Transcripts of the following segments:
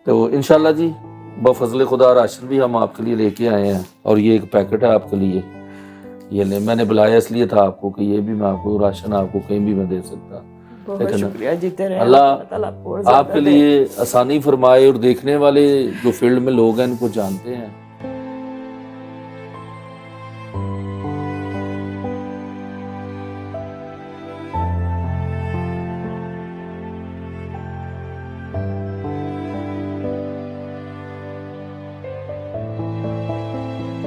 تو انشاءاللہ جی بفضل خدا راشن بھی ہم آپ کے لیے لے کے آئے ہیں، اور یہ ایک پیکٹ ہے آپ کے لیے، یہ لیں۔ میں نے بلایا اس لیے تھا آپ کو کہ یہ بھی میں آپ کو راشن آپ کو کہیں بھی میں دے سکتا، بہت لیکن شکریہ، جیتے رہے آپ، اللہ اللہ تعالیٰ آپ کو اور آپ زیادہ کے دے۔ لیے آسانی فرمائے، اور دیکھنے والے جو فیلڈ میں لوگ ہیں ان کو جانتے ہیں۔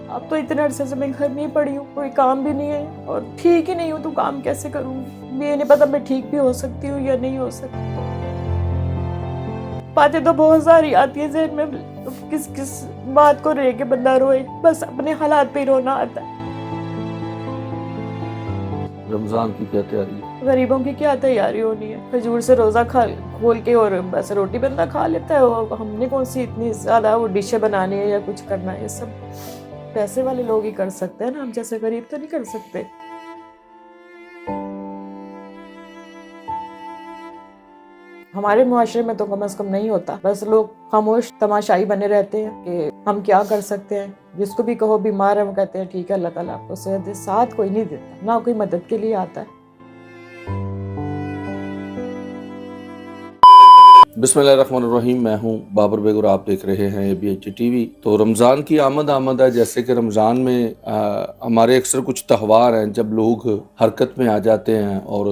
اب تو اتنے عرصے سے میں گھر نہیں پڑی ہوں، کوئی کام بھی نہیں ہے، اور ٹھیک ہی نہیں ہوں تو کام کیسے کروں گی؟ یہ نہیں پتا میں ٹھیک بھی ہو سکتی ہوں یا نہیں ہو سکتی۔ باتیں تو بہت ساری آتی ہیں ذہن میں، کس کس بات کو رہ کے بندہ روئے، بس اپنے حالات پہ ہی رونا آتا ہے۔ رمضان کی کیا تیاری ہے؟ غریبوں کی کیا تیاری ہونی ہے؟ کھجور سے روزہ کھول کے اور بس روٹی بندہ کھا لیتا ہے، اور ہم نے کون سی اتنی زیادہ وہ ڈشیں بنانی ہے یا کچھ کرنا ہے؟ یہ سب پیسے والے لوگ ہی کر سکتے ہیں نا، ہم جیسے غریب تو نہیں کر سکتے۔ ہمارے معاشرے میں تو کم از کم نہیں ہوتا، بس لوگ خاموش تماشائی بنے رہتے ہیں کہ ہم کیا کر سکتے ہیں۔ جس کو بھی کہو بیمار ہے وہ کہتے ہیں ٹھیک ہے اللہ تعالیٰ آپ کو صحت دے، ساتھ کوئی نہیں دیتا، نہ کوئی مدد کے لیے آتا ہے۔ بسم اللہ الرحمن الرحیم، میں ہوں بابر بیگ اور آپ دیکھ رہے ہیں ABHD ٹی وی۔ تو رمضان کی آمد ہے، جیسے کہ رمضان میں ہمارے اکثر کچھ تہوار ہیں جب لوگ حرکت میں آ جاتے ہیں اور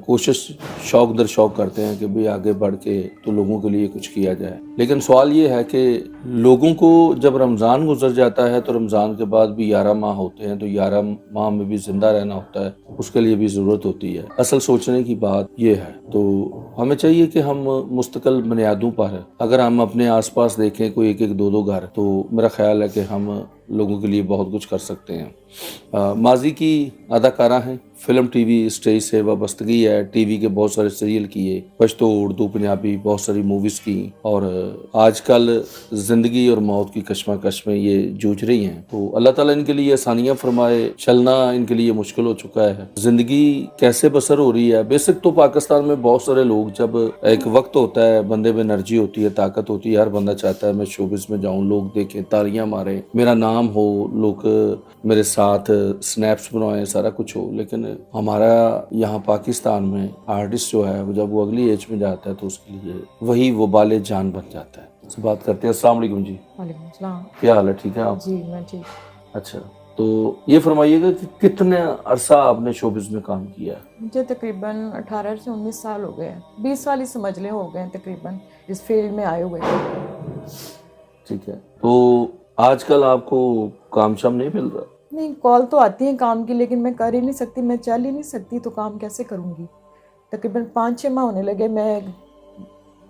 کوشش شوق در شوق کرتے ہیں کہ بھی آگے بڑھ کے تو لوگوں کے لیے کچھ کیا جائے، لیکن سوال یہ ہے کہ لوگوں کو جب رمضان گزر جاتا ہے تو رمضان کے بعد بھی 11 ماہ ہوتے ہیں، تو 11 ماہ میں بھی زندہ رہنا ہوتا ہے، اس کے لیے بھی ضرورت ہوتی ہے۔ اصل سوچنے کی بات یہ ہے، تو ہمیں چاہیے کہ ہم مستقل بنیادوں پر اگر ہم اپنے آس پاس دیکھیں کوئی ایک ایک دو گھر، تو میرا خیال ہے کہ ہم لوگوں کے لیے بہت کچھ کر سکتے ہیں۔ ماضی کی اداکارہ ہیں، فلم ٹی وی اسٹیج سے وابستگی ہے، ٹی وی کے بہت سارے سیریل کیے، پشتو اردو پنجابی بہت ساری موویز کی، اور آج کل زندگی اور موت کی کشمکش میں یہ جوجھ رہی ہیں۔ تو اللہ تعالیٰ ان کے لیے آسانیاں فرمائے، چلنا ان کے لیے مشکل ہو چکا ہے، زندگی کیسے بسر ہو رہی ہے۔ بیسک تو پاکستان میں بہت سارے لوگ، جب ایک وقت ہوتا ہے بندے میں انرجی ہوتی ہے، طاقت ہوتی ہے، ہر بندہ چاہتا ہے میں شوبز میں جاؤں، لوگ دیکھیں، تالیاں ماریں، میرا نام ہو، لوگ میرے ساتھ سنیپس بنوائیں، سارا کچھ ہو، لیکن ہمارا یہاں پاکستان میں آرٹسٹ جو ہے جب وہ اگلی ایج میں جاتا ہے تو اس کے لیے وہی وبال جان بن جاتا ہے۔ سے بات کرتے ہیں۔ السلام علیکم جی۔ وعلیکم السلام۔ کیا حال ہے؟ ٹھیک ہے آپ؟ جی میں ٹھیک۔ اچھا، تو یہ فرمائیے گا کہ کتنے عرصہ آپ نے شوبز میں کام کیا ہے؟ مجھے تقریباً 18 سے 19 سال ہو گئے ہیں، 20 سال ہی سمجھ لیں ہو گئے ہیں تقریباً اس فیلڈ میں آئے ہوئے ہیں۔ ٹھیک ہے، تو آج کل آپ کو کام شام نہیں مل رہا؟ نہیں، کال تو آتی ہیں کام کی، لیکن میں کر ہی نہیں سکتی، میں چل ہی نہیں سکتی، تو کام کیسے کروں گی؟ تقریباً 5-6 ماہ ہونے لگے میں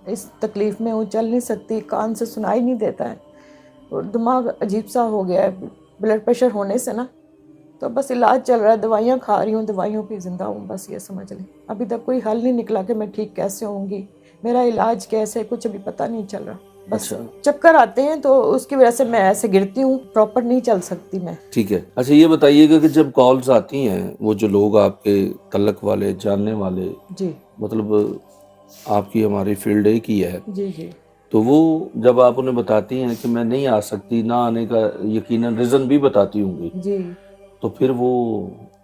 اس تکلیف میں ہوں، چل نہیں سکتی، کان سے سنائی نہیں دیتا ہے، اور دماغ عجیب سا ہو گیا ہے بلڈ پریشر ہونے سے نا، تو بس علاج چل رہا ہے، دوائیاں کھا رہی ہوں، دوائیوں پہ زندہ ہوں، بس یہ سمجھ لیں۔ ابھی تک کوئی حل نہیں نکلا کہ میں ٹھیک کیسے ہوں گی، میرا علاج کیسے، کچھ ابھی پتہ نہیں چل رہا، بس اچھا چکر آتے ہیں تو اس کی وجہ سے میں ایسے گرتی ہوں، پراپر نہیں چل سکتی میں۔ ٹھیک ہے، اچھا یہ بتائیے گا کہ جب کالز آتی ہیں، وہ جو لوگ آپ کے تعلق والے، جاننے والے، جی مطلب آپ کی ہماری فیلڈ ایک ہی ہے، جی جی تو وہ جب آپ انہیں بتاتی ہیں کہ میں نہیں آ سکتی، نہ آنے کا یقیناً ریزن بھی بتاتی ہوں گی، جی تو پھر وہ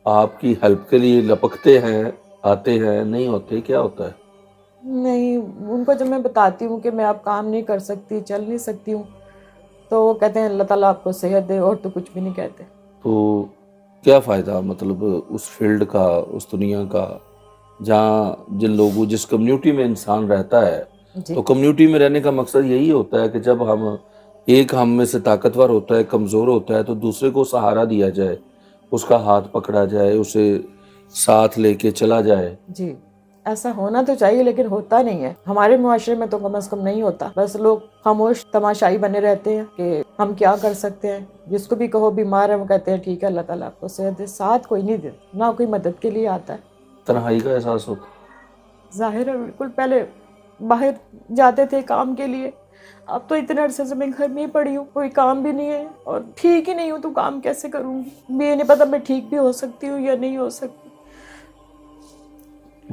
آپ کی ہیلپ کے لیے لپکتے ہیں، آتے ہیں، نہیں ہوتے، کیا ہوتا ہے؟ نہیں، ان کو جب میں بتاتی ہوں کہ میں اب کام نہیں کر سکتی، چل نہیں سکتی ہوں، تو وہ کہتے ہیں اللہ تعالیٰ آپ کو صحت دے، اور تو کچھ بھی نہیں کہتے۔ تو کیا فائدہ مطلب اس فیلڈ کا، اس دنیا کا، جہاں جن لوگوں، جس کمیونٹی میں انسان رہتا ہے، جی تو کمیونٹی میں رہنے کا مقصد یہی ہوتا ہے کہ جب ہم میں سے طاقتور ہوتا ہے، کمزور ہوتا ہے، تو دوسرے کو سہارا دیا جائے، اس کا ہاتھ پکڑا جائے، اسے ساتھ لے کے چلا جائے۔ جی، ایسا ہونا تو چاہیے لیکن ہوتا نہیں ہے، ہمارے معاشرے میں تو کم از کم نہیں ہوتا، بس لوگ خاموش تماشائی بنے رہتے ہیں کہ ہم کیا کر سکتے ہیں۔ جس کو بھی کہو بیمار ہے وہ کہتے ہیں ٹھیک ہے اللہ تعالیٰ آپ کو صحت دے، ساتھ کوئی نہیں دیتا، نہ کوئی مدد کے لیے آتا ہے۔ تنہائی کا احساس ہوتا ہے۔ ظاہر ہے، بالکل، پہلے باہر جاتے تھے کام کے لیے، اب تو اتنے عرصے سے میں گھر نہیں پڑی ہوں، کوئی کام بھی نہیں ہے، اور ٹھیک ہی نہیں ہوں تو کام کیسے کروں گی؟ یہ نہیں پتا میں ٹھیک بھی ہو سکتی ہوں یا نہیں ہو سکتی۔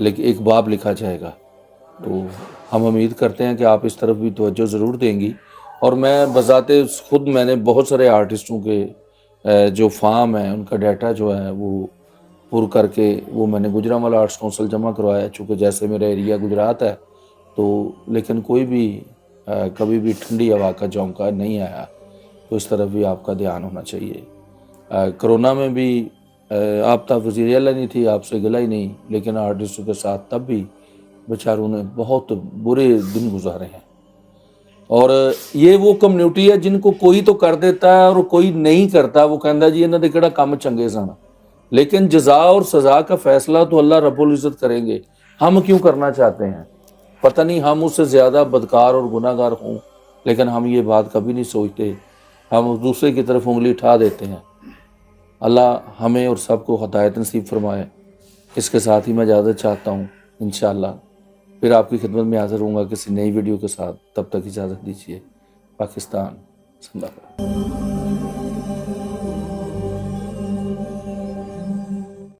لیکن ایک باب لکھا جائے گا. تو ہم امید کرتے ہیں کہ آپ اس طرف بھی توجہ ضرور دیں گی. اور میں بذات خود میں نے بہت سارے آرٹسٹوں کے جو فارم ہیں ان کا ڈیٹا جو ہے وہ پر کر کے وہ میں نے گجرانوالہ آرٹس کونسل جمع کروایا. چونکہ جیسے میرا ایریا گجرات ہے تو لیکن کوئی بھی کبھی بھی ٹھنڈی ہوا کا جھونکا نہیں آیا. تو اس طرف بھی آپ کا دھیان ہونا چاہیے. کرونا میں بھی آپ تا وزیر اعلیٰ نہیں تھی, آپ سے گلا ہی نہیں, لیکن آرٹسٹوں کے ساتھ تب بھی بیچاروں نے بہت برے دن گزارے ہیں. اور یہ وہ کمیونٹی ہے جن کو کوئی تو کر دیتا ہے اور کوئی نہیں کرتا. وہ کہندا جی انہاں دے کیڑا کم چنگے سن, لیکن جزا اور سزا کا فیصلہ تو اللہ رب العزت کریں گے. ہم کیوں کرنا چاہتے ہیں؟ پتہ نہیں ہم اس سے زیادہ بدکار اور گناہ گار ہوں, لیکن ہم یہ بات کبھی نہیں سوچتے. ہم دوسرے کی طرف انگلی اٹھا دیتے ہیں. اللہ ہمیں اور سب کو ہدایت نصیب فرمائے. اس کے ساتھ ہی میں اجازت چاہتا ہوں. انشاءاللہ پھر آپ کی خدمت میں حاضر ہوں گا کسی نئی ویڈیو کے ساتھ. تب تک اجازت دیجیے. پاکستان زندہ باد.